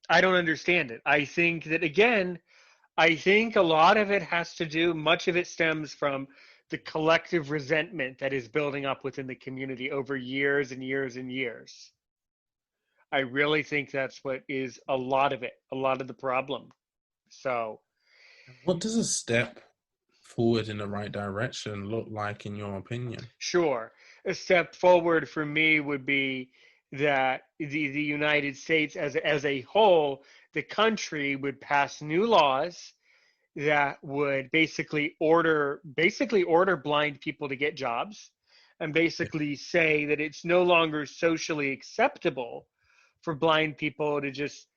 I don't understand it. I think that, again, I think a lot of it has to do, much of it stems from the collective resentment that is building up within the community over years and years and years. I really think that's what is a lot of it, a lot of the problem. So, What does a step forward in the right direction look like, in your opinion? sure, a step forward for me would be that the United States as a whole, the country would pass new laws that would basically order blind people to get jobs, and Yeah. basically say that it's no longer socially acceptable for blind people to just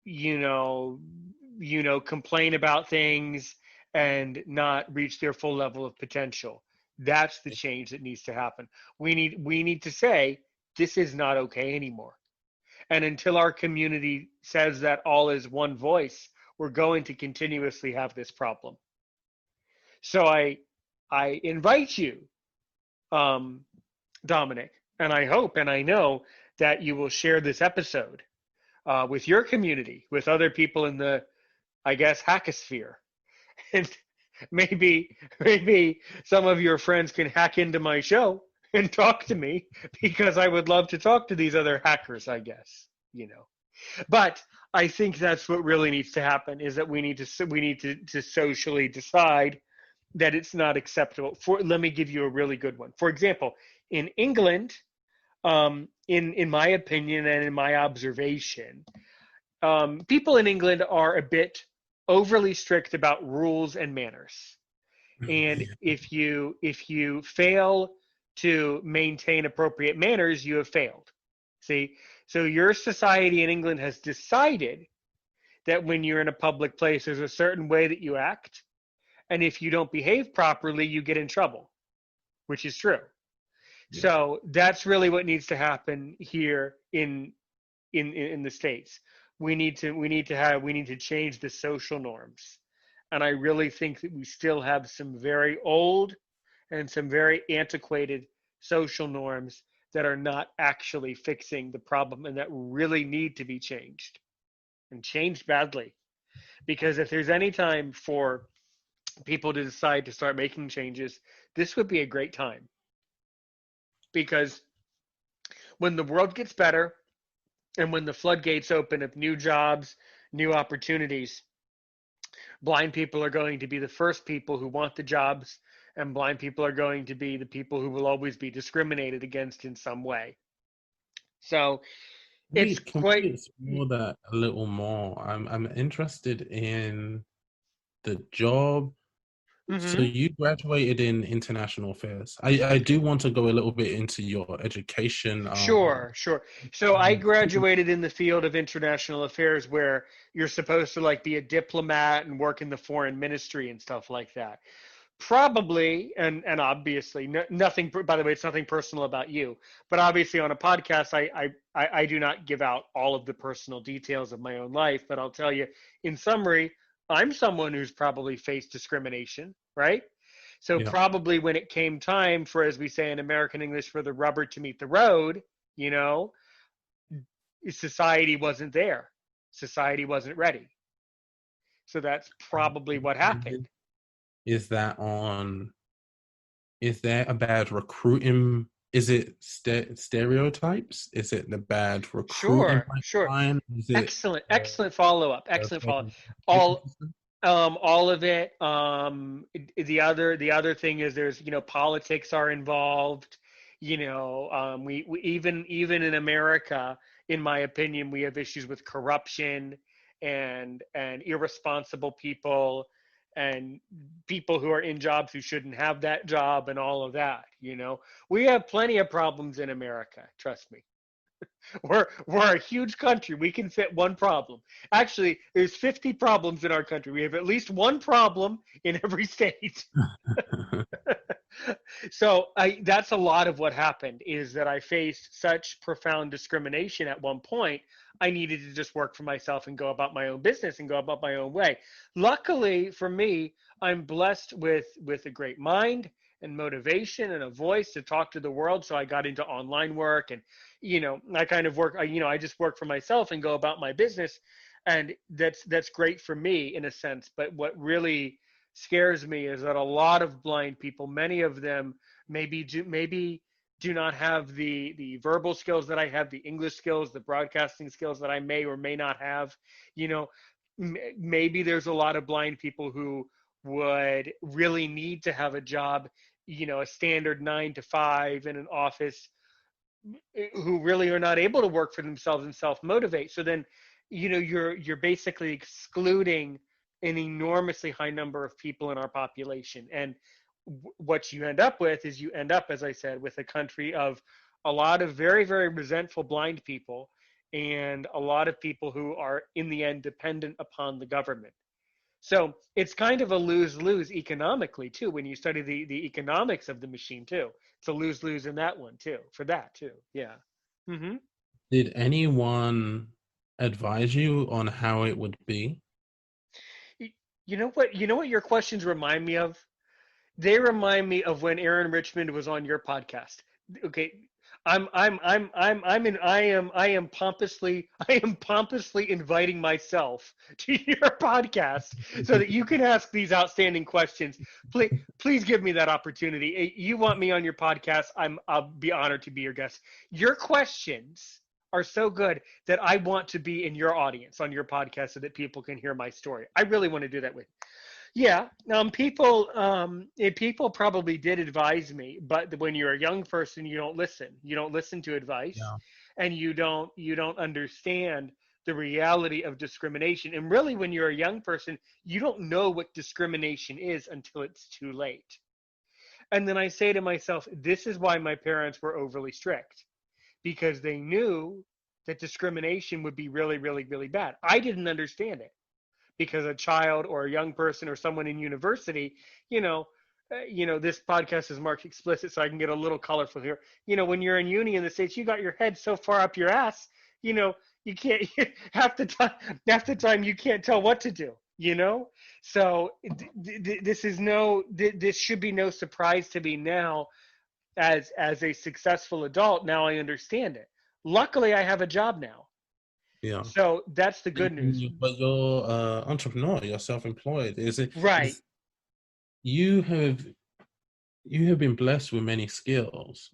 you know complain about things and not reach their full level of potential. That's the change that needs to happen. We need to say this is not okay anymore. And until our community says that all is one voice, we're going to continuously have this problem. So I invite you, um, Dominic, and I hope and I know that you will share this episode with your community, with other people in the, I guess, hackosphere, and maybe some of your friends can hack into my show and talk to me, because I would love to talk to these other hackers, I guess, you know. But I think that's what really needs to happen, is that we need to socially decide that it's not acceptable. Let me give you a really good one. For example, in England, in my opinion and in my observation, people in England are a bit overly strict about rules and manners. And Yeah. if you fail to maintain appropriate manners, you have failed. See, so your society in England has decided that when you're in a public place, there's a certain way that you act, and if you don't behave properly, you get in trouble, which is true. Yeah. So that's really what needs to happen here in the states. We need to change the social norms, and I really think that we still have some very old and some very antiquated social norms that are not actually fixing the problem, and that really need to be changed, and changed badly. Because if there's any time for people to decide to start making changes, this would be a great time. Because when the world gets better and when the floodgates open of new jobs, new opportunities, blind people are going to be the first people who want the jobs, and blind people are going to be the people who will always be discriminated against in some way. So it's Can quite. we explore that a little more? I'm interested in the job. So Mm-hmm. you graduated in international affairs. I do want to go a little bit into your education. Sure, sure. So I graduated in the field of international affairs, where you're supposed to like be a diplomat and work in the foreign ministry and stuff like that. Probably, and obviously, nothing. By the way, it's nothing personal about you, but obviously, on a podcast, I do not give out all of the personal details of my own life. But I'll tell you, in summary, I'm someone who's probably faced discrimination, right? So Yeah. probably when it came time for, as we say in American English, for the rubber to meet the road, you know, society wasn't there. Society wasn't ready. So that's probably what happened. Is that on? Is there a bad recruiting? Is it stereotypes? Is it the bad recruiting Sure, sure. pipeline? Is it Excellent follow up. a Excellent follow up. failed education All system? all of it. The other thing is, there's, politics are involved. We even in America, in my opinion, we have issues with corruption and irresponsible people, and people who are in jobs who shouldn't have that job, and all of that. We have plenty of problems in America. Trust me. We're a huge country. We can fit one problem. Actually, there's 50 problems in our country. We have at least one problem in every state. So that's a lot of what happened, is that I faced such profound discrimination at one point. I needed to just work for myself and go about my own business and go about my own way. Luckily for me, I'm blessed with a great mind and motivation and a voice to talk to the world. So I got into online work, and I kind of work. I just work for myself and go about my business, and that's great for me in a sense. But what really scares me is that a lot of blind people, many of them maybe do not have the verbal skills that I have, the English skills, the broadcasting skills that I may or may not have. You know, maybe there's a lot of blind people who would really need to have a job, a standard 9 to 5 in an office, who really are not able to work for themselves and self motivate. So then, you're basically excluding an enormously high number of people in our population. And what you end up with is, as I said, with a country of a lot of very, very resentful blind people, and a lot of people who are in the end dependent upon the government. So it's kind of a lose-lose economically too, when you study the economics of the machine too. It's a lose-lose in that one too, for that too. Yeah. Mm-hmm. Did anyone advise you on how it would be? You know what? You know what your questions remind me of? They remind me of when Aaron Richmond was on your podcast. Okay, I am pompously inviting myself to your podcast so that you can ask these outstanding questions. Please give me that opportunity. You want me on your podcast? I'll be honored to be your guest. Your questions are so good that I want to be in your audience on your podcast so that people can hear my story. I really want to do that with you. Yeah, people probably did advise me, but when you're a young person, you don't listen. You don't listen to advice, Yeah. and you don't understand the reality of discrimination. And really, when you're a young person, you don't know what discrimination is until it's too late. And then I say to myself, this is why my parents were overly strict, because they knew that discrimination would be really, really, really bad. I didn't understand it, because a child or a young person or someone in university, this podcast is marked explicit, so I can get a little colorful here. When you're in uni in the States, you got your head so far up your ass, you can't half the time you can't tell what to do. So this should be no surprise to me now, as a successful adult. Now I understand it. Luckily, I have a job now. Yeah. So that's the good news. But you're entrepreneur, you're self-employed. Right. You have been blessed with many skills.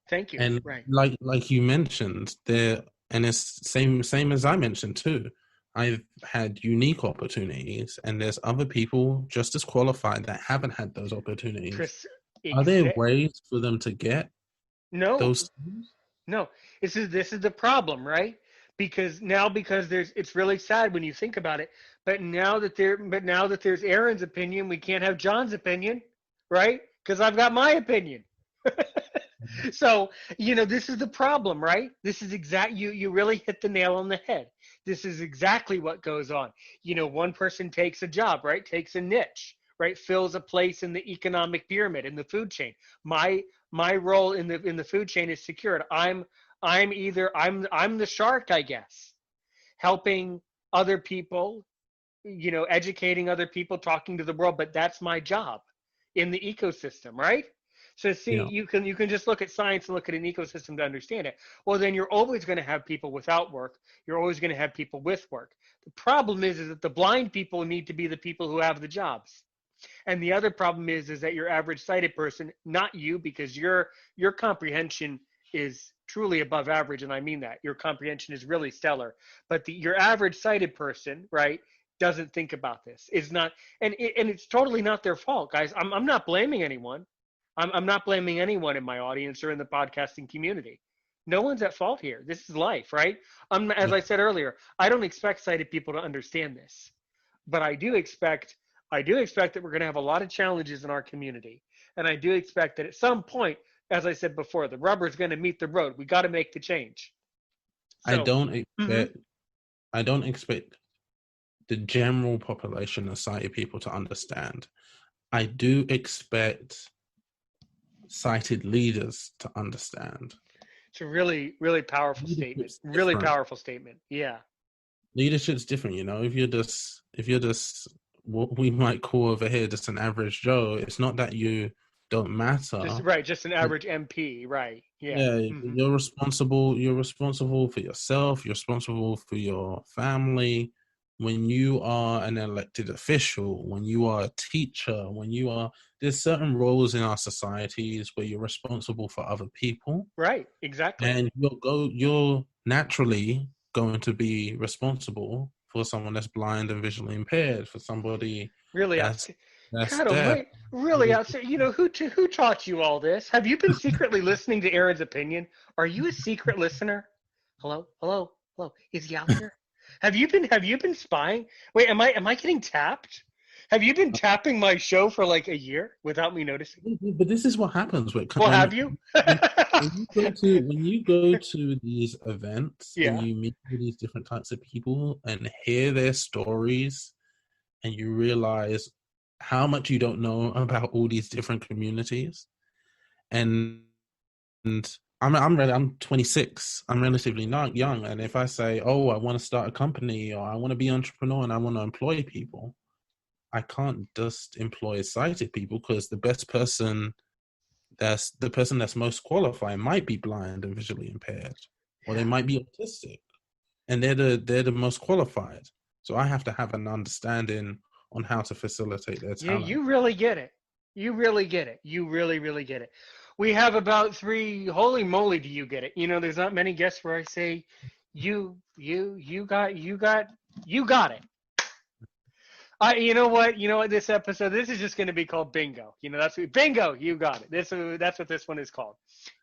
Thank you. And Right. like you mentioned, and it's same as I mentioned too. I've had unique opportunities, and there's other people just as qualified that haven't had those opportunities. Are there ways for them to get No. those things? No. This is the problem, right? Because it's really sad when you think about it. But now that there's Aaron's opinion, we can't have John's opinion, right? Because I've got my opinion. So, this is the problem, right? This is you really hit the nail on the head. This is exactly what goes on. One person takes a job, right? Takes a niche, right? Fills a place in the economic pyramid, in the food chain. My role in the food chain is secured. I'm the shark, I guess, helping other people, educating other people, talking to the world, but that's my job in the ecosystem, right? So see, Yeah. you can just look at science and look at an ecosystem to understand it. Well, then you're always going to have people without work. You're always going to have people with work. The problem is that the blind people need to be the people who have the jobs. And the other problem is that your average sighted person, not you, because your comprehension is truly above average, and I mean that. Your comprehension is really stellar. But your average sighted person, right, doesn't think about this. It's not, and it's totally not their fault, guys. I'm not blaming anyone. I'm not blaming anyone in my audience or in the podcasting community. No one's at fault here. This is life, right? As I said earlier, I don't expect sighted people to understand this, but I do expect that we're going to have a lot of challenges in our community, and I do expect that at some point, as I said before, the rubber is going to meet the road. We got to make the change. I So, don't expect the general population of sighted people to understand. I do expect sighted leaders to understand. It's a really, really powerful statement. Really powerful statement. Yeah. Leadership's different, if you're just what we might call over here just an average Joe, it's not that you don't matter. Just an average MP, right? Yeah. Yeah, Hmm. you're responsible. You're responsible for yourself. You're responsible for your family. When you are an elected official, when you are a teacher, there's certain roles in our societies where you're responsible for other people, Right. Exactly. and you're naturally going to be responsible for someone that's blind and visually impaired, for somebody Really that's outs. that's God deaf. almighty. Really outs. You know, who taught you all this? Have you been secretly listening to Aaron's opinion? Are you a secret listener? Hello? Hello? Hello? Is he out there? Have you been spying? Wait, am I getting tapped? Have you been tapping my show for like a year without me noticing? But this is what happens Well, have you? when when you go to these events and Yeah. you meet all these different types of people and hear their stories, and you realize how much you don't know about all these different communities. And I'm 26. I'm relatively not young, and if I say, "Oh, I want to start a company," or "I want to be an entrepreneur and I want to employ people," I can't just employ sighted people, because the person that's most qualified might be blind and visually impaired, or they Yeah. might be autistic, and they're the most qualified. So I have to have an understanding on how to facilitate their Yeah, talent. you really get it. You really get it. You really, really get it. We have about three. Holy moly, do you get it? You know, there's not many guests where I say, you got it. You know what? This episode, this is just going to be called Bingo. You know, Bingo. You got it. That's what this one is called.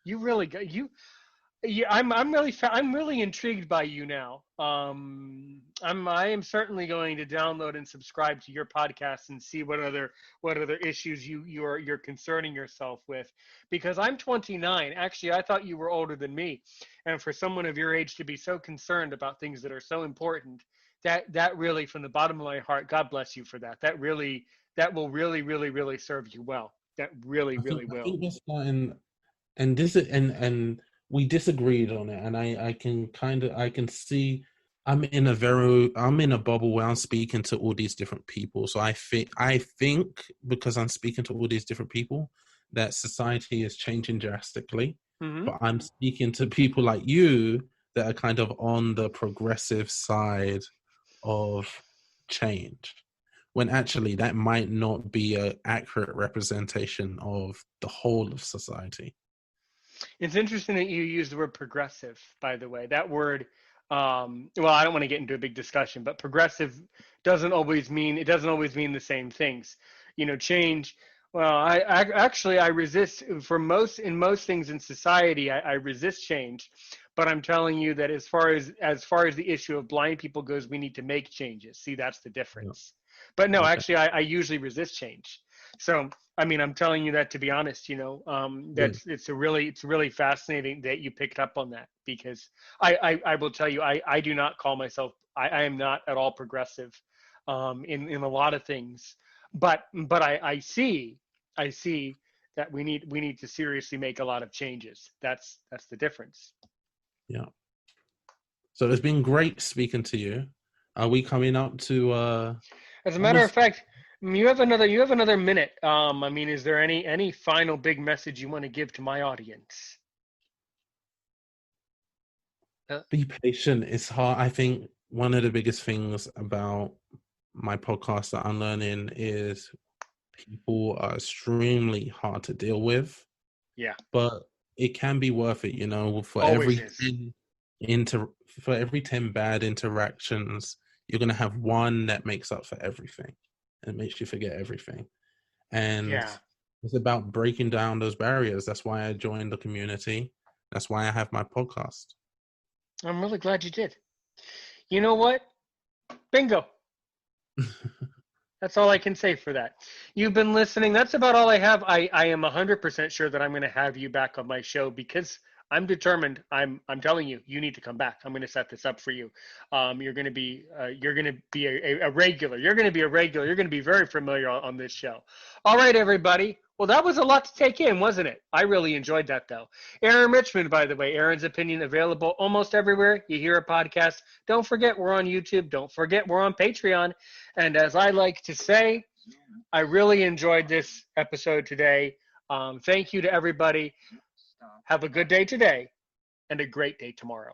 You really got you. Yeah, I'm really intrigued by you now. I am certainly going to download and subscribe to your podcast and see what other issues you're concerning yourself with, because I'm 29. Actually, I thought you were older than me, and for someone of your age to be so concerned about things that are so important, that really, from the bottom of my heart, God bless you for that. That will really, really, really serve you well. That really, I think really I will. think we're starting, and this is and we disagreed on it, and I can see I'm in a bubble where I'm speaking to all these different people. So I think because I'm speaking to all these different people, that society is changing drastically. Hmm. But I'm speaking to people like you that are kind of on the progressive side of change, when actually that might not be an accurate representation of the whole of society. It's interesting that you use the word progressive, by the way. That word, well, I don't want to get into a big discussion, but progressive doesn't always mean the same things. You know, change. Well, I resist in most things in society. I resist change, but I'm telling you that as far as the issue of blind people goes, we need to make changes. See, that's the Yeah. difference. But no, Okay. actually, I usually resist change. So I mean, I'm telling you that to be honest. Good. It's really fascinating that you picked up on that, because I will tell you, I do not call myself, I am not at all progressive, in a lot of things, but I see that we need to seriously make a lot of changes. That's the difference. Yeah. So it's been great speaking to you. Are we coming up to As a matter of almost? fact, you have another minute. I mean, is there any final big message you want to give to my audience? Uh, Be patient. It's hard. I think one of the biggest things about my podcast that I'm learning is people are extremely hard to deal with, yeah, but it can be worth it. For always every is. 10 inter for every 10 bad interactions, you're gonna have one that makes up for everything, and makes you forget everything. And Yeah, it's about breaking down those barriers. That's why I joined the community. That's why I have my podcast. I'm really glad you did. You know what? Bingo. That's all I can say for that. You've been listening. That's about all I have. I am 100% sure that I'm going to have you back on my show, because I'm determined. I'm telling you, you need to come back. I'm going to set this up for you. You're going to be a regular. You're going to be a regular. You're going to be very familiar on this show. All right, everybody. Well, that was a lot to take in, wasn't it? I really enjoyed that, though. Aaron Richmond, by the way, Aaron's Opinion, available almost everywhere you hear a podcast. Don't forget, we're on YouTube. Don't forget, we're on Patreon. And as I like to say, I really enjoyed this episode today. Thank you to everybody. Have a good day today and a great day tomorrow.